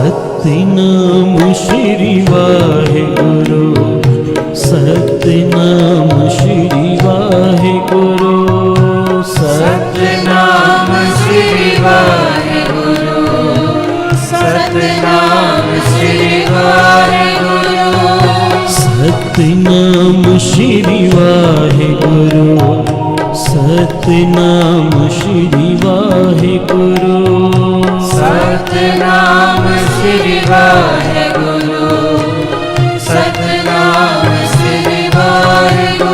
सतनाम श्री वाहेगुरु, सतनाम श्री वाहेगुरु, सतनाम श्री वाहेगुरु, सतनाम श्री वाहेगुरु, सतनाम श्री वाहेगुरु, सतनाम श्री वाहेगुरु, सतनाम श्री वाहेगुरु, सतनाम श्री वाहेगुरु।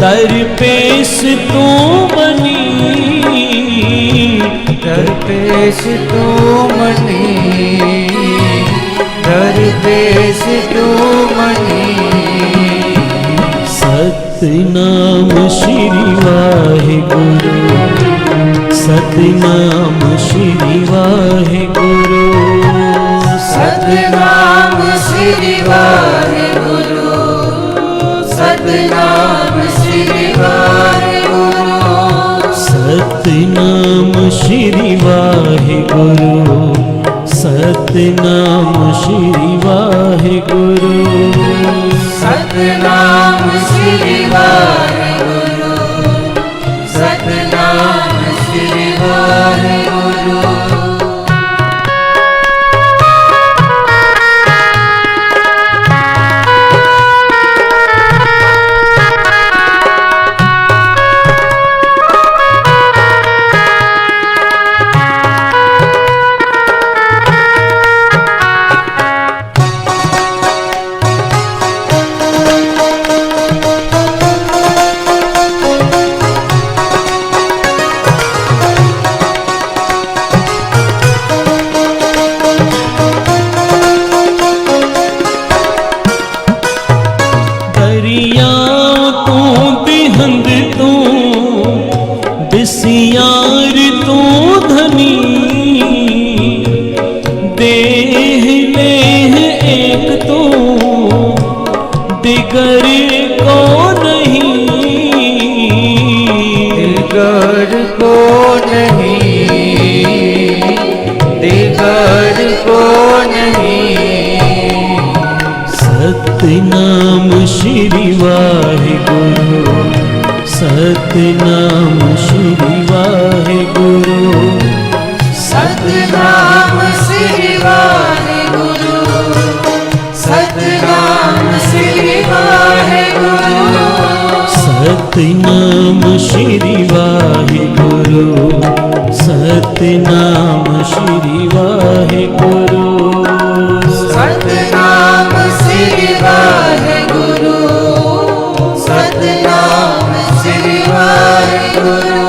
दरपेश तू मनी, दरपेश तू मनी, दरपेश तू मनी। सतनाम श्री वाहेगुरु, सतनाम श्री वाहेगुरु, सतनाम श्री वाहेगुरु, सतनाम श्री वाहेगुरु, सतनाम श्री वाहेगुरु, सतनाम श्री वाहेगुरु, सतनाम श्री वाहेगुरु, सतनाम श्री वाहेगुरु। बिसियार तू धनी, देह लेह एक तू, दिगर को नहीं, दिगर को नहीं, दिगर को नहीं। सतनाम श्री वाहेगुरु, सतनाम श्री वाहेगुरु, सतनाम श्री वाहेगुरु, सतनाम श्री वाहेगुरु, सतनाम श्री वाहेगुरु, सतनाम श्री वाहेगुरु, सतनाम श्री वाहेगुरु, सतनाम श्री वाहेगुरु।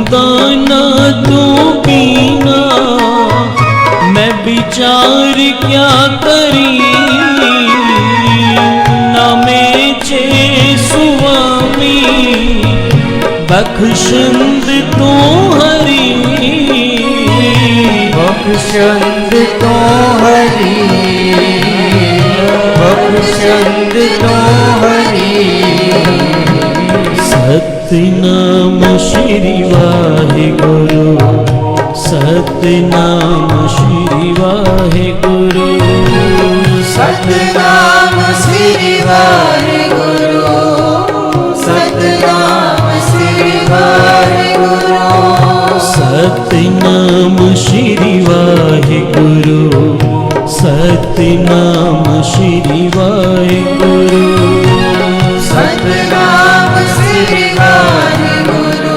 दाना तू पीना, मैं विचार क्या करी, न में छे स्वामी बख्शंद तू हरी, बख्शंद तो हरी, सतनाम श्री वाहिगुरु, सतनाम श्री वाहिगुरु, सतनाम श्री वाहिगुरु, सतनाम श्री वाहिगुरु, सतनाम श्री वाहिगुरु, सतनाम श्री वाहिगुरु, सतनाम श्री वाहिगुरु,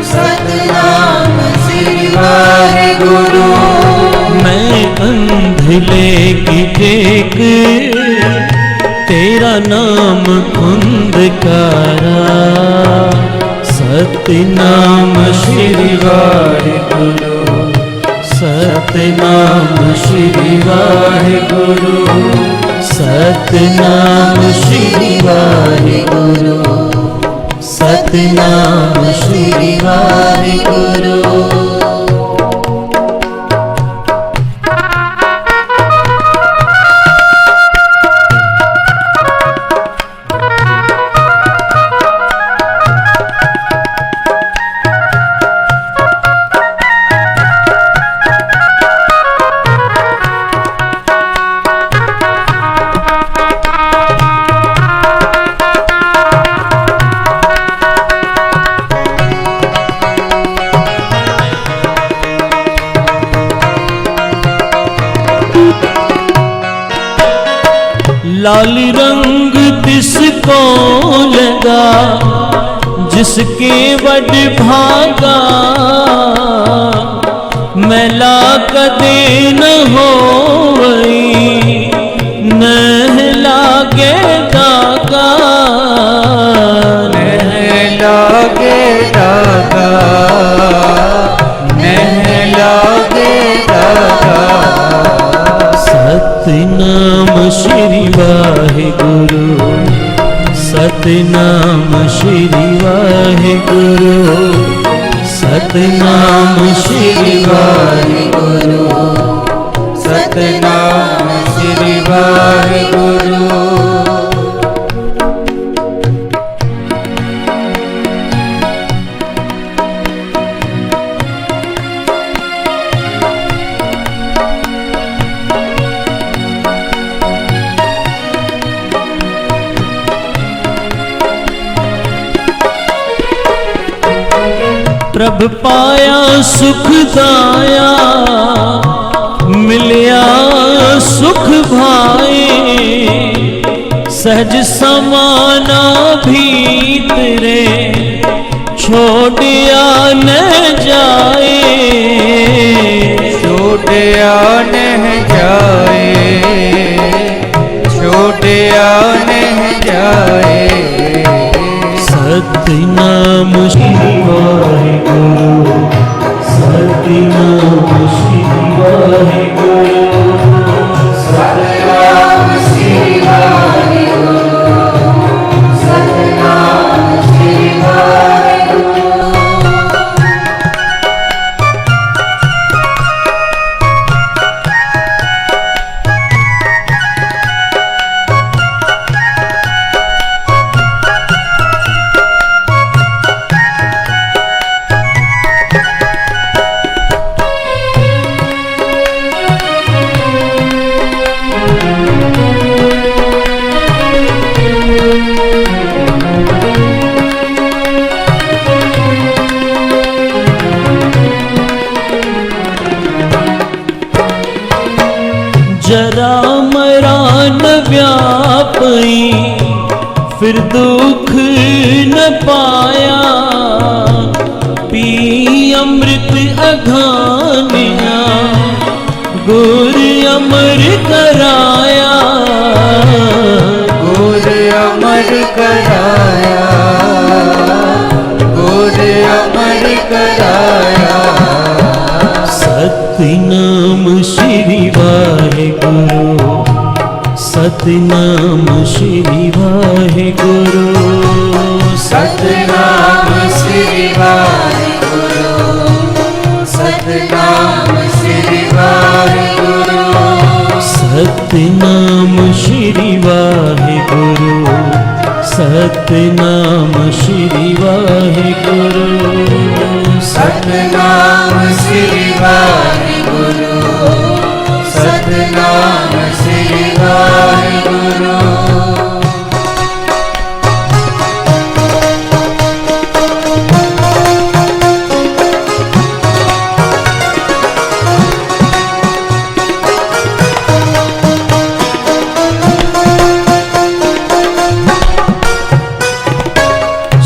सतनाम श्री वाहिगुरु। मैं अंधले की टेक तेरा नाम खुंदकारा, सतनाम श्री वाहिगुरु, सतनाम श्री वाहिगुरु, सतनाम श्री वाहिगुरु, सतनाम श्री वाहिगुरु। लाल रंग तिसको लगा जिसके वड भागा, मैला कदे न होवई न लागे दागा, नहीं लागे दागा, नहीं लागे दागा। सतनाम श्री वाहिगुरु, सतनाम श्री वाहिगुरु, सतनाम श्री वाहिगुरु, सतनाम श्री वाहिगुरु। प्रभ पाया सुख दाया, मिलिया सुख भाए, सहज समाना भीतरे छोड़िया न जाए, छोड़िया नहीं जाए, छोड़िया नहीं जाए। सतनाम श्री वाहिगुरु, सतनाम श्री वाहिगुरु, सतनाम श्री वाहिगुरु, सतनाम श्री वाहिगुरु। जरा मरा न व्यापई फिर दुख न पाया, पी अमृत अघानिया गुर अमर कराया, गुर अमर कराया, गुर अमर कराया। सतनाम श्री वाहिगुरु, सतनाम श्री वाहिगुरु, सतनाम श्री वाहिगुरु, सतनाम श्री वाहिगुरु, सतनाम श्री वाहिगुरु, सतनाम श्री वाहिगुरु सतनाम श्री वाहिगुरु सतनाम श्री वाहिगुरु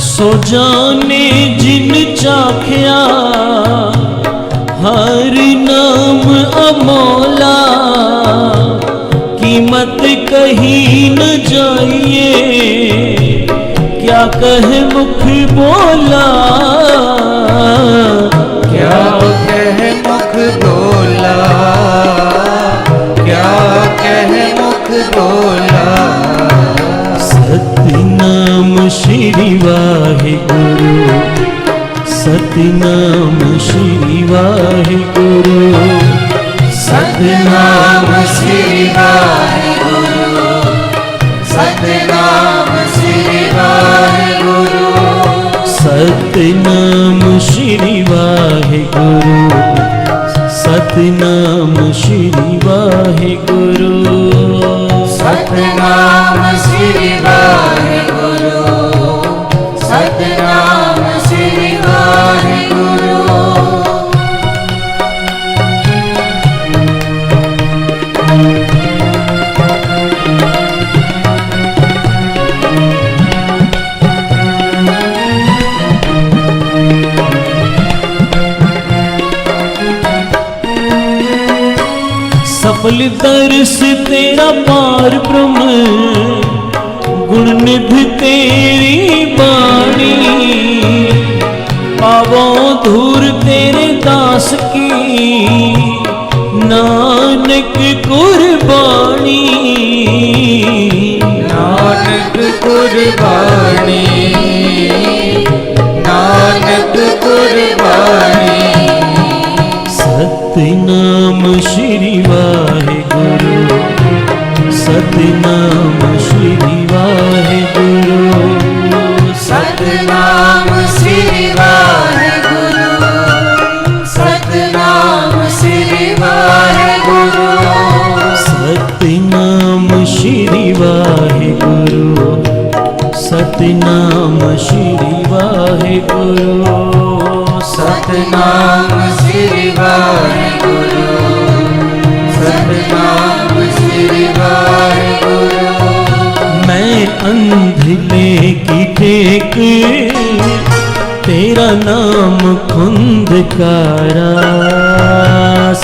सो जाने जिन चाख्या हर नाम अमोला कीमत कहीं न जाइए क्या कहे मुख बोला क्या कह मुख बोला क्या कह मुख बोला सतनाम श्री वाहिगुरु सतनाम श्री वाहिगुरु सतनाम श्री वाहिगुरु सतनाम श्री वाहिगुरु सतनाम श्री वाहिगुरु सतनाम श्री वाहिगुरु सतनाम श्री वाहिगुरु सतनाम श्री वाहिगुरु सफल दर्श तेरा पार ब्रह्म गुण निधि तेरी बाणी पावो धूर तेरे दास की नानक कुर्बानी नानक कुर्बानी नानक कुर्बानी सतनाम श्री वाहिगुरु सतनाम श्री वाहिगुरु सतनाम श्री वाहिगुरु सतनाम श्री वाहिगुरु सतनाम श्री वाहिगुरु सतनाम श्री वाहिगुरु सतनाम श्री वाहिगुरु सतनाम श्री वाहिगुरु मैं अंधले की टेक तेरा नाम खुंदकारा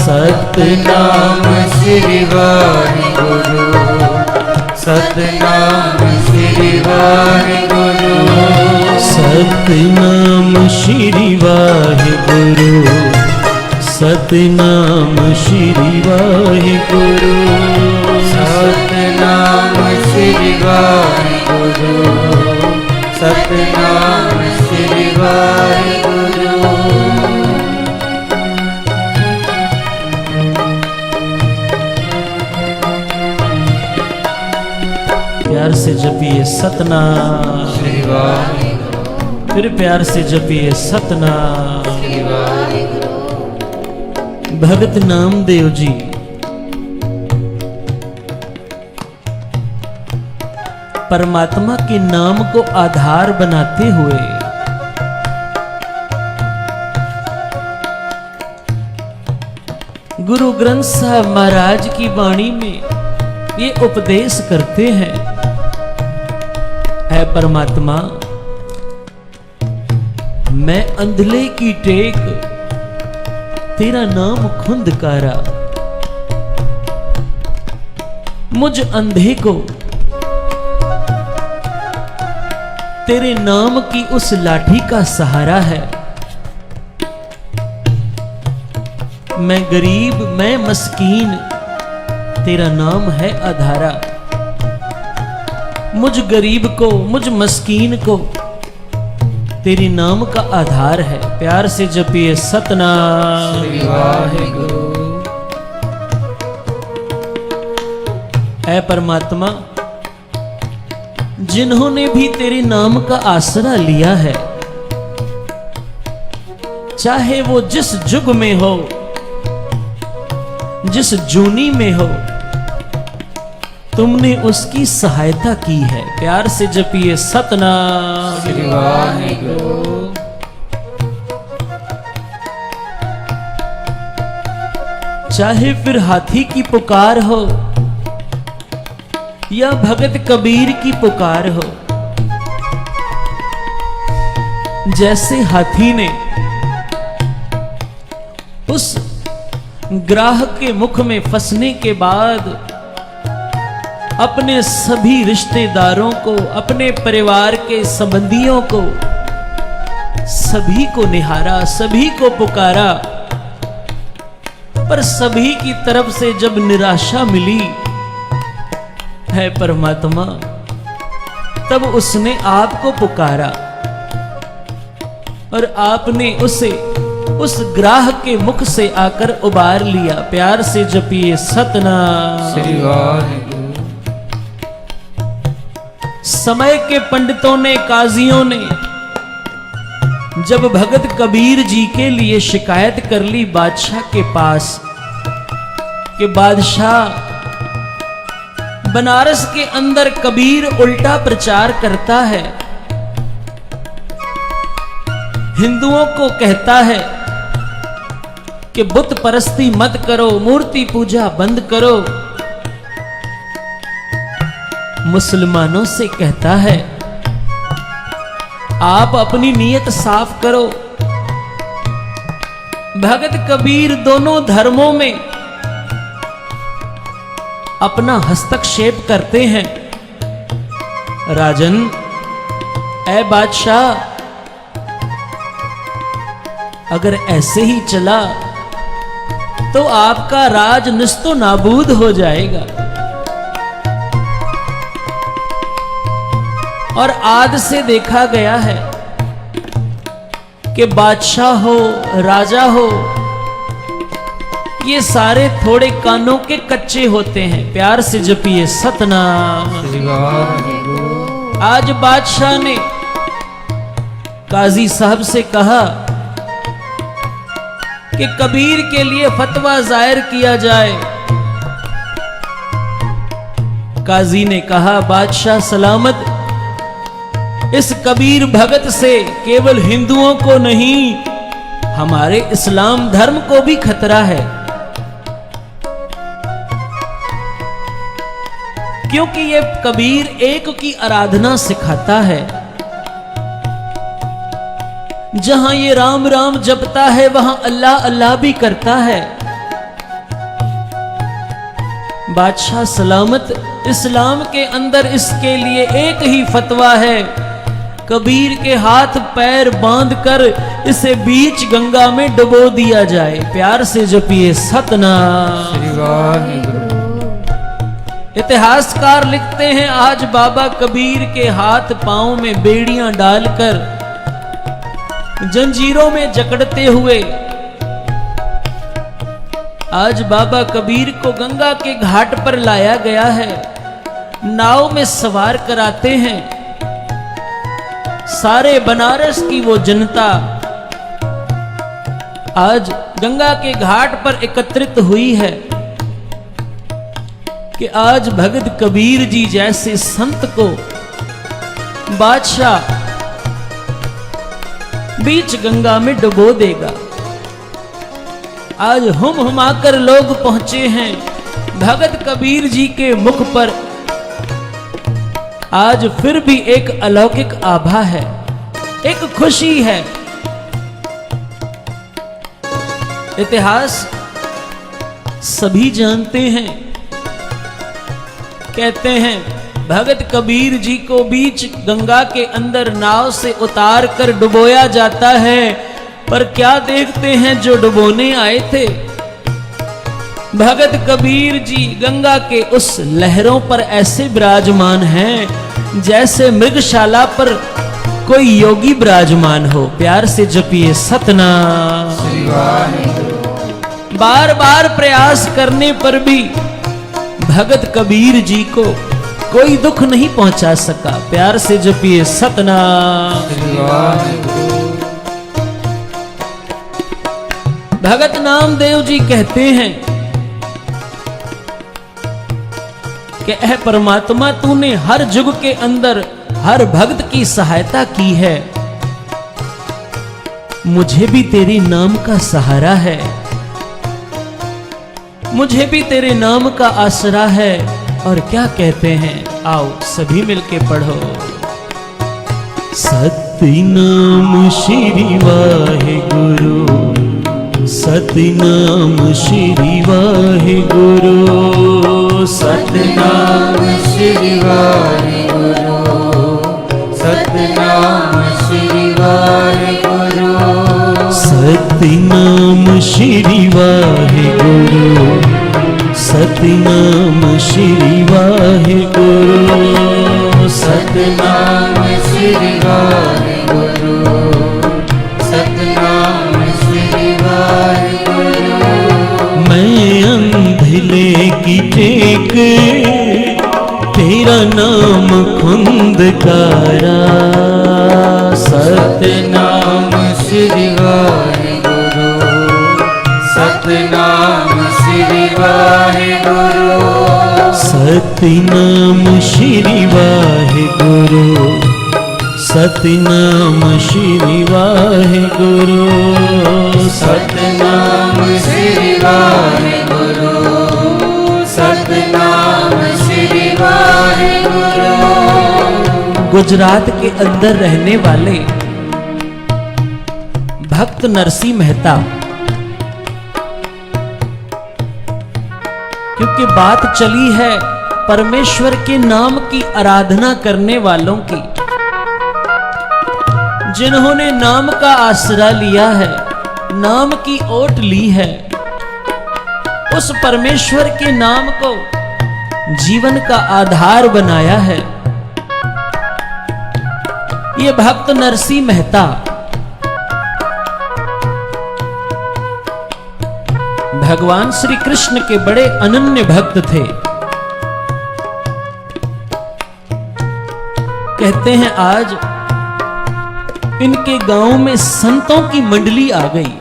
सतनाम श्री वाहिगुरु सतनाम श्री वाहिगुरु सतनाम श्री वाहिगुरु सतनाम श्री वाहिगुरु सतनाम श्री वाहिगुरु सतनाम श्री वाहिगुरु प्यार से जपिए सतनाम श्री वाहिगुरु फिर प्यार से जपिए सतनाम श्री वाहिगुरु भगत नामदेव जी परमात्मा के नाम को आधार बनाते हुए गुरु ग्रंथ साहब महाराज की वाणी में ये उपदेश करते हैं, ऐ परमात्मा मैं अंधले की टेक तेरा नाम खुंदकारा, मुझ अंधे को तेरे नाम की उस लाठी का सहारा है। मैं गरीब मैं मस्कीन तेरा नाम है आधारा, मुझ गरीब को मुझ मस्कीन को तेरे नाम का आधार है। प्यार से जपिए सतनाम श्री वाहिगुरु। ऐ परमात्मा जिन्होंने भी तेरे नाम का आसरा लिया है, चाहे वो जिस जुग में हो, जिस जूनी में हो, तुमने उसकी सहायता की है। प्यार से जपिए सतनाम। श्री वाहिगुरु। चाहे फिर हाथी की पुकार हो या भगत कबीर की पुकार हो, जैसे हाथी ने उस ग्राहक के मुख में फंसने के बाद अपने सभी रिश्तेदारों को, अपने परिवार के संबंधियों को, सभी को निहारा, सभी को पुकारा, पर सभी की तरफ से जब निराशा मिली है परमात्मा, तब उसने आपको पुकारा और आपने उसे उस ग्राहक के मुख से आकर उबार लिया। प्यार से जपिए सतनाम। श्री वाहिगुरु। समय के पंडितों ने, काजियों ने जब भगत कबीर जी के लिए शिकायत कर ली बादशाह के पास कि बादशाह, बनारस के अंदर कबीर उल्टा प्रचार करता है, हिंदुओं को कहता है कि बुत परस्ती मत करो, मूर्ति पूजा बंद करो, मुसलमानों से कहता है आप अपनी नीयत साफ करो। भगत कबीर दोनों धर्मों में अपना हस्तक्षेप करते हैं। राजन, ऐ बादशाह, अगर ऐसे ही चला तो आपका राज निस्तो नाबूद हो जाएगा। और आद से देखा गया है कि बादशाह हो, राजा हो, ये सारे थोड़े कानों के कच्चे होते हैं। प्यार से जपिए सतनाम। श्री वाहिगुरु। आज बादशाह ने काजी साहब से कहा कि कबीर के लिए फतवा जाहिर किया जाए। काजी ने कहा बादशाह सलामत, इस कबीर भगत से केवल हिंदुओं को नहीं, हमारे इस्लाम धर्म को भी खतरा है, क्योंकि ये कबीर एक की आराधना सिखाता है। जहां ये राम राम जपता है वहां अल्लाह अल्लाह भी करता है। बादशाह सलामत, इस्लाम के अंदर इसके लिए एक ही फतवा है, कबीर के हाथ पैर बांधकर इसे बीच गंगा में डुबो दिया जाए। प्यार से जपिए सतनाम। श्री वाहिगुरु। इतिहासकार लिखते हैं आज बाबा कबीर के हाथ पांव में बेड़ियां डालकर जंजीरों में जकड़ते हुए आज बाबा कबीर को गंगा के घाट पर लाया गया है, नाव में सवार कराते हैं। सारे बनारस की वो जनता आज गंगा के घाट पर एकत्रित हुई है कि आज भगत कबीर जी जैसे संत को बादशाह बीच गंगा में डुबो देगा। आज हुमाकर लोग पहुंचे हैं भगत कबीर जी के मुख पर। आज फिर भी एक अलौकिक आभा है, एक खुशी है। इतिहास सभी जानते हैं, कहते हैं भगत कबीर जी को बीच गंगा के अंदर नाव से उतार कर डुबोया जाता है, पर क्या देखते हैं जो डुबोने आए थे, भगत कबीर जी गंगा के उस लहरों पर ऐसे विराजमान हैं जैसे मृगशाला पर कोई योगी विराजमान हो। प्यार से जपिए सतनाम। श्री वाहिगुरु। बार बार प्रयास करने पर भी भगत कबीर जी को कोई दुख नहीं पहुंचा सका। प्यार से जपिए सतनाम। श्री वाहिगुरु। भगत नामदेव जी कहते हैं कि ऐ परमात्मा, तूने हर युग के अंदर हर भक्त की सहायता की है, मुझे भी तेरे नाम का सहारा है, मुझे भी तेरे नाम का आसरा है। और क्या कहते हैं, आओ सभी मिलके पढ़ो। सतनाम श्री वाहिगुरु, सतनाम श्री वाहिगुरु, सतनाम श्री वाहिगुरु, सतनाम श्री वाहिगुरु, सतनाम श्री वाहिगुरु, सतनाम श्री वाहिगुरु, सतनाम श्री वाहिगुरु, सतनाम श्री वाहिगुरु। मैं अंधले की टेक तेरा नाम खुंदकारा। सतनाम श्री वाहिगुरु, सतनाम श्री वाहिगुरु, सतनाम श्री वाहिगुरु, सतनाम श्री वाहिगुरु, सतनाम श्री वाहिगुरु, सतनाम श्री वाहिगुरु। गुजरात के अंदर रहने वाले भक्त नरसिंह मेहता, क्योंकि बात चली है परमेश्वर के नाम की आराधना करने वालों की, जिन्होंने नाम का आसरा लिया है, नाम की ओट ली है, उस परमेश्वर के नाम को जीवन का आधार बनाया है। ये भक्त नरसिंह मेहता भगवान श्री कृष्ण के बड़े अनन्य भक्त थे। कहते हैं आज इनके गांव में संतों की मंडली आ गई।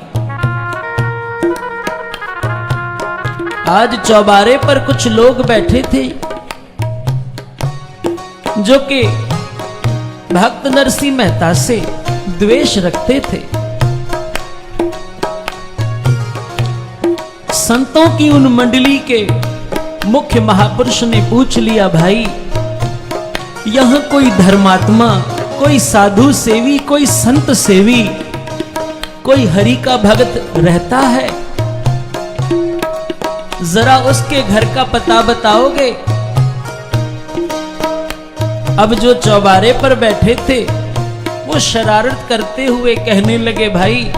आज चौबारे पर कुछ लोग बैठे थे जो कि भक्त नरसिंह मेहता से द्वेष रखते थे। संतों की उन मंडली के मुख्य महापुरुष ने पूछ लिया, भाई यहां कोई धर्मात्मा, कोई साधु सेवी, कोई संत सेवी, कोई हरि का भक्त रहता है? जरा उसके घर का पता बताओगे? अब जो चौबारे पर बैठे थे वो शरारत करते हुए कहने लगे, भाई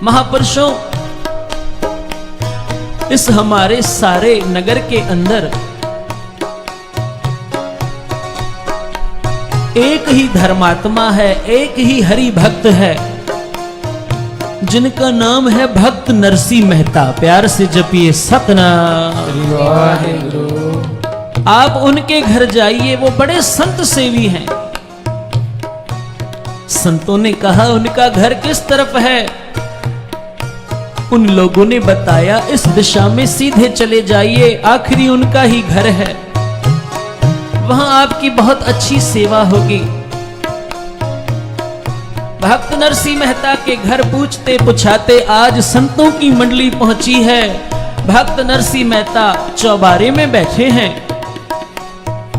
महापुरुषों, इस हमारे सारे नगर के अंदर एक ही धर्मात्मा है, एक ही हरि भक्त है, जिनका नाम है भक्त नरसिंह मेहता। प्यार से जपिए सतनाम। आप उनके घर जाइए, वो बड़े संत सेवी हैं। संतों ने कहा, उनका घर किस तरफ है? उन लोगों ने बताया, इस दिशा में सीधे चले जाइए, आखिरी उनका ही घर है, वहां आपकी बहुत अच्छी सेवा होगी। भक्त नरसिंह मेहता के घर पूछते पुछाते आज संतों की मंडली पहुंची है। भक्त नरसिंह मेहता चौबारे में बैठे हैं,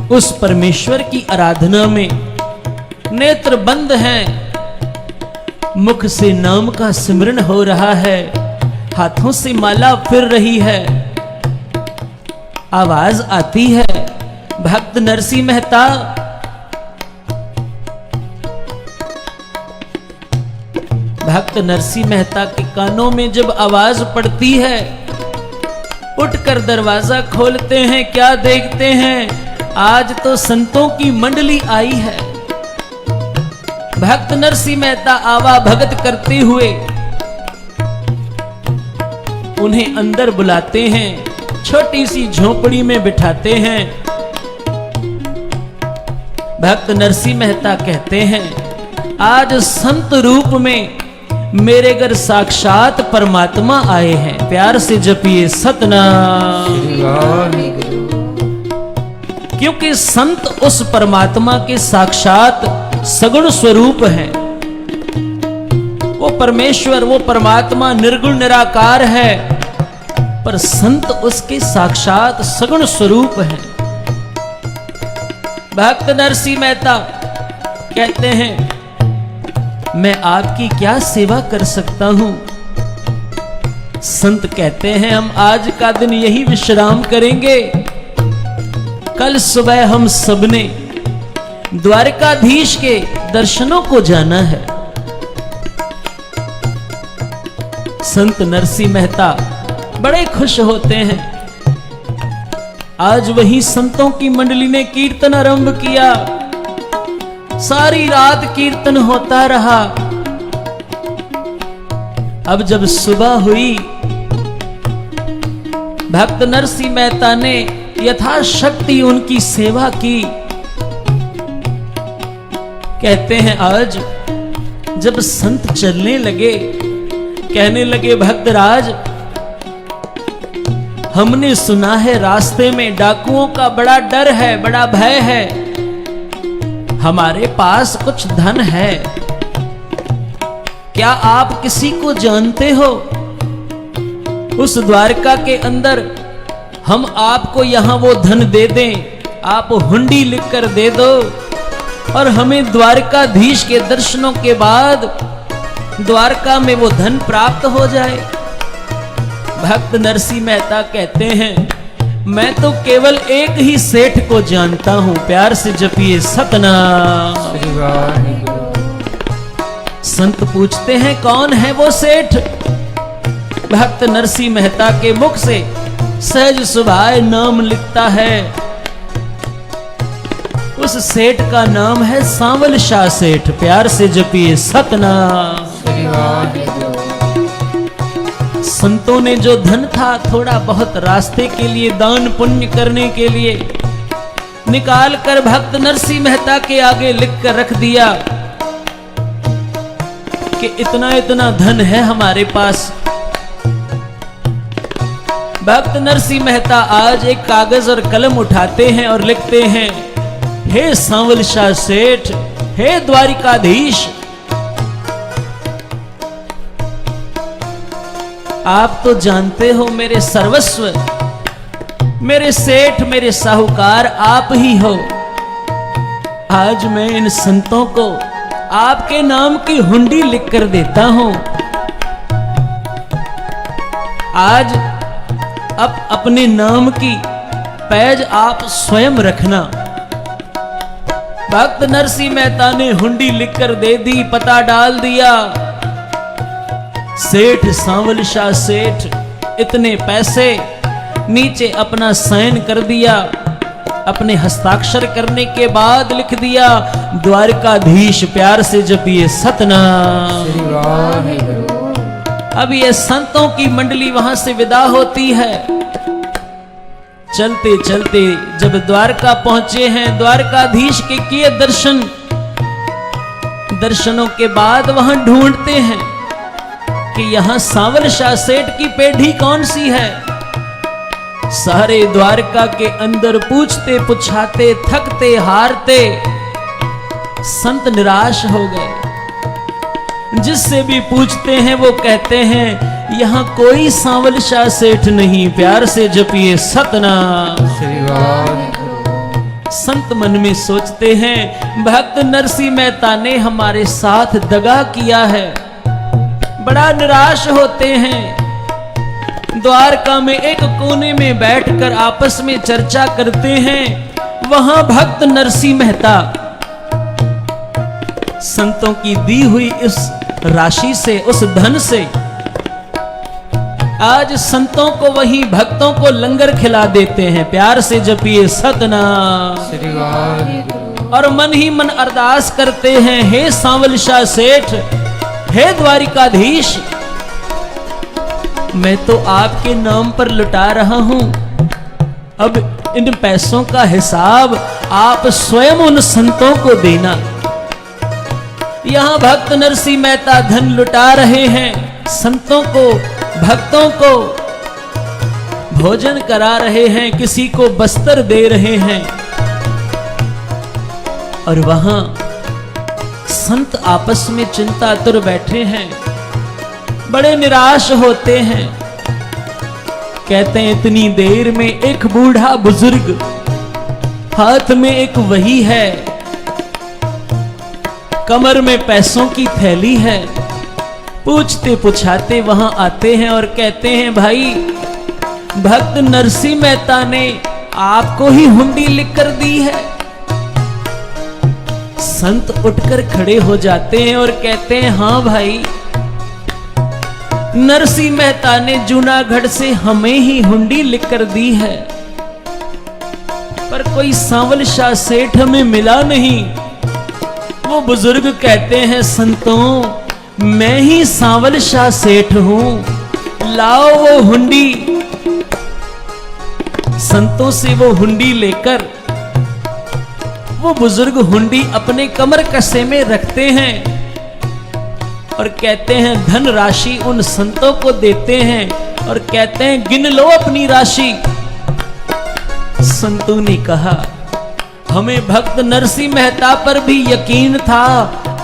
उस परमेश्वर की आराधना में नेत्र बंद हैं, मुख से नाम का सिमरन हो रहा है, हाथों से माला फिर रही है, आवाज आती है, भक्त नरसिंह मेहता, भक्त नरसिंह मेहता के कानों में जब आवाज पड़ती है, उठकर दरवाजा खोलते हैं। क्या देखते हैं? आज तो संतों की मंडली आई है। भक्त नरसिंह मेहता आवा भगत करते हुए उन्हें अंदर बुलाते हैं, छोटी सी झोपड़ी में बिठाते हैं। भक्त नरसिंह मेहता कहते हैं, आज संत रूप में मेरे घर साक्षात परमात्मा आए हैं। प्यार से जपिए सतनाम। श्री वाहिगुरु। क्योंकि संत उस परमात्मा के साक्षात सगुण स्वरूप हैं। वो परमेश्वर, वो परमात्मा निर्गुण निराकार है, पर संत उसके साक्षात सगुण स्वरूप हैं। भक्त नरसिंह मेहता कहते हैं, मैं आपकी क्या सेवा कर सकता हूं? संत कहते हैं, हम आज का दिन यही विश्राम करेंगे। कल सुबह हम सबने द्वारकाधीश के दर्शनों को जाना है। संत नरसिंह मेहता बड़े खुश होते हैं। आज वही संतों की मंडली ने कीर्तन आरंभ किया। सारी रात कीर्तन होता रहा। अब जब सुबह हुई, भक्त नरसिंह मेहता ने यथाशक्ति उनकी सेवा की। कहते हैं, आज जब संत चलने लगे, कहने लगे, भक्तराज, हमने सुना है रास्ते में डाकुओं का बड़ा डर है, बड़ा भय है। हमारे पास कुछ धन है, क्या आप किसी को जानते हो? उस द्वारका के अंदर हम आपको यहां वो धन दे दें, आप हुंडी लिखकर दे दो और हमें द्वारकाधीश के दर्शनों के बाद द्वारका में वो धन प्राप्त हो जाए। भक्त नरसिंह मेहता कहते हैं, मैं तो केवल एक ही सेठ को जानता हूं। प्यार से जपिए सतनाम। श्री वाहिगुरु। संत पूछते हैं, कौन है वो सेठ? भक्त नरसिंह मेहता के मुख से सहज सुभाए नाम लिखता है। उस सेठ का नाम है सांवल शाह सेठ। प्यार से जपिए सतनाम। श्री वाहिगुरु। संतों ने जो धन था थोड़ा बहुत रास्ते के लिए, दान पुण्य करने के लिए निकाल कर भक्त नरसिंह मेहता के आगे लिख कर रख दिया कि इतना इतना धन है हमारे पास। भक्त नरसिंह मेहता आज एक कागज और कलम उठाते हैं और लिखते हैं, हे सांवल शाह सेठ, हे द्वारिकाधीश, आप तो जानते हो मेरे सर्वस्व, मेरे सेठ, मेरे साहूकार आप ही हो। आज मैं इन संतों को आपके नाम की हुंडी लिखकर देता हूं। आज अब अपने नाम की पैज आप स्वयं रखना। भक्त नरसिंह मेहता ने हुंडी लिखकर दे दी, पता डाल दिया। सेठ सांवल शाह सेठ, इतने पैसे, नीचे अपना साइन कर दिया। अपने हस्ताक्षर करने के बाद लिख दिया, द्वारकाधीश। प्यार से जपिए सतनाम। श्री वाहिगुरु। अब ये संतों की मंडली वहां से विदा होती है। चलते चलते जब द्वारका पहुंचे हैं, द्वारकाधीश के किए दर्शन, दर्शनों के बाद वहां ढूंढते हैं कि यहां सांवल शाह सेठ की पेढ़ी कौन सी है। सारे द्वारका के अंदर पूछते पुछाते, थकते हारते संत निराश हो गए। जिससे भी पूछते हैं वो कहते हैं, यहां कोई सांवल शाह सेठ नहीं। प्यार से जपिए सतनाम। श्री वाहिगुरु। संत मन में सोचते हैं, भक्त नरसिंह मेहता ने हमारे साथ दगा किया है। बड़ा निराश होते हैं। द्वारका में एक कोने में बैठकर आपस में चर्चा करते हैं। वहां भक्त नरसिंह मेहता संतों की दी हुई इस राशि से, उस धन से आज संतों को, वही भक्तों को लंगर खिला देते हैं। प्यार से जपिए सतनाम। श्री वाहिगुरु। और मन ही मन अरदास करते हैं, हे सांवल शाह सेठ, हे द्वारिकाधीश, मैं तो आपके नाम पर लुटा रहा हूं। अब इन पैसों का हिसाब आप स्वयं उन संतों को देना। यहां भक्त नरसिंह मेहता धन लुटा रहे हैं, संतों को, भक्तों को भोजन करा रहे हैं, किसी को बस्तर दे रहे हैं, और वहां संत आपस में चिंतातुर बैठे हैं, बड़े निराश होते हैं। कहते हैं इतनी देर में एक बूढ़ा बुजुर्ग, हाथ में एक वही है, कमर में पैसों की थैली है, पूछते पुछाते वहां आते हैं और कहते हैं भाई भक्त नरसिंह मेहता ने आपको ही हुंडी लिख कर दी है। संत उठकर खड़े हो जाते हैं और कहते हैं हाँ भाई, नरसिंह मेहता ने जूनागढ़ से हमें ही हुंडी लिख कर दी है, पर कोई सांवल शाह सेठ हमें मिला नहीं। वो बुजुर्ग कहते हैं संतों मैं ही सांवल शाह सेठ हूं, लाओ वो हुंडी। संतों से वो हुंडी लेकर वो बुजुर्ग हुंडी अपने कमर कसे में रखते हैं और कहते हैं धन राशि उन संतों को देते हैं और कहते हैं गिन लो अपनी राशि। संतों ने कहा हमें भक्त नरसिंह मेहता पर भी यकीन था,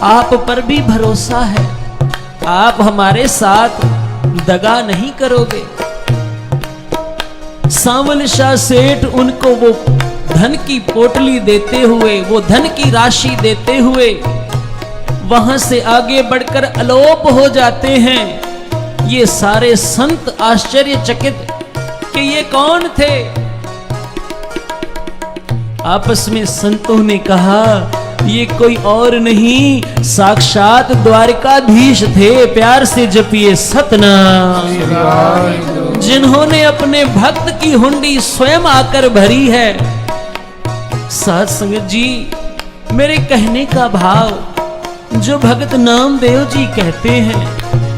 आप पर भी भरोसा है, आप हमारे साथ दगा नहीं करोगे। सांवल शाह सेठ उनको वो धन की पोटली देते हुए, वो धन की राशि देते हुए वहां से आगे बढ़कर अलोप हो जाते हैं। ये सारे संत आश्चर्यचकित कि ये कौन थे। आपस में संतों ने कहा ये कोई और नहीं, साक्षात द्वारिकाधीश थे। प्यार से जपिए सतनाम, जिन्होंने अपने भक्त की हुंडी स्वयं आकर भरी है। साध संगत जी, मेरे कहने का भाव जो भगत नामदेव जी कहते हैं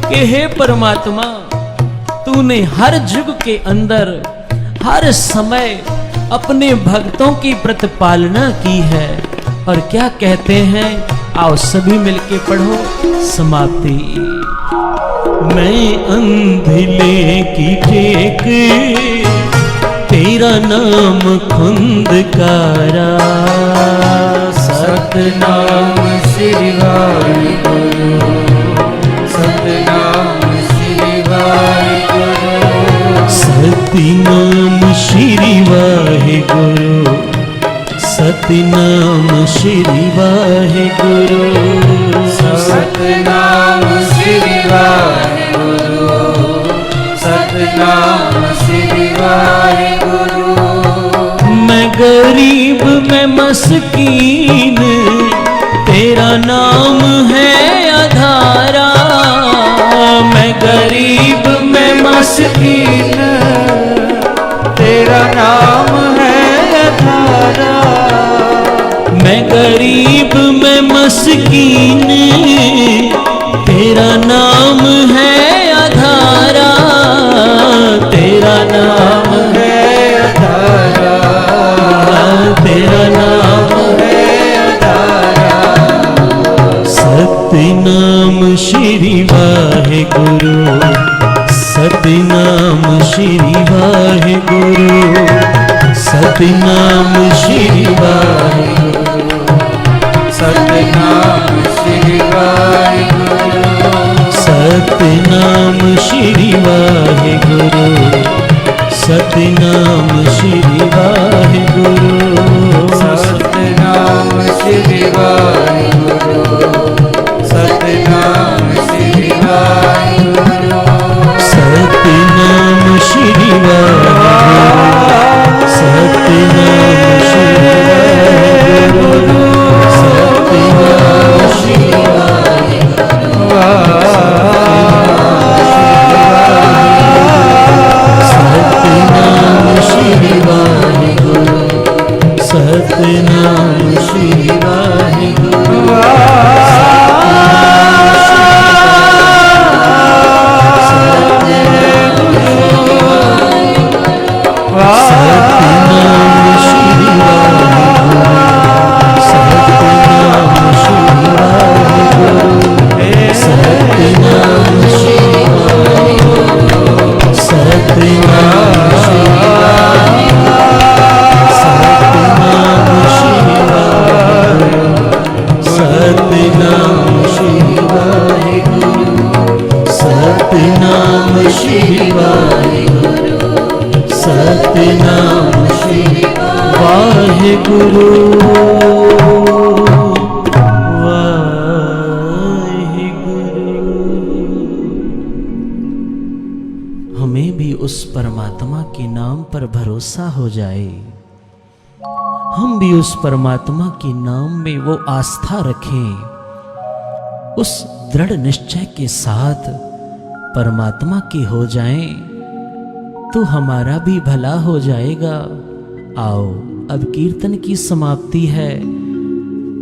कि हे परमात्मा, तूने हर युग के अंदर हर समय अपने भक्तों की प्रतिपालना की है। और क्या कहते हैं, आओ सभी मिलके पढ़ो समाप्ति। मैं अंधिले की टेक तेरा नाम खुंदकारा, सतनाम श्री वाहिगुरु, सतनाम श्री वाहिगुरु, सतनाम श्री वाहिगुरु, सतनाम श्री वाहिगुरु, सतनाम श्री वाहिगुरु, सतनाम श्री वाहिगुरु। मैं गरीब मैं मस्कीन, तेरा नाम है आधारा। मैं गरीब मैं मस्कीन, तेरा नाम है आधारा। मैं गरीब मैं मस्कीन, तेरा नाम है आधारा, तेरा नाम है आधारा, तेरा नाम है आधारा। सतनाम श्री वाहिगुरु, सतनाम श्री वाहिगुरु, सतनाम श्री वाहिगुरु, सतनाम श्री वाहिगुरु, सतनाम श्री वाहिगुरु, सतनाम श्री वाहिगुरु, सतनाम श्री वाहिगुरु, सतनाम श्री वाहिगुरु, सतनाम श्री वाहिगुरु, सतनाम श्री वाहिगुरु, सतनाम श्री सतनाम श्री वाहिगुरु, सतनाम श्री वाहिगुरु, सतनाम श्री वाहिगुरु। वाहिगुरु वाहिगुरु। हमें भी उस परमात्मा के नाम पर भरोसा हो जाए, हम भी उस परमात्मा के नाम में वो आस्था रखें, उस दृढ़ निश्चय के साथ परमात्मा के हो जाएं, तो हमारा भी भला हो जाएगा। आओ अब कीर्तन की समाप्ति है,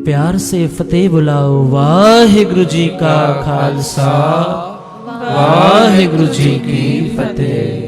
प्यार से फतेह बुलाओ। वाहिगुरु जी का खालसा, वाहिगुरु जी की फतेह।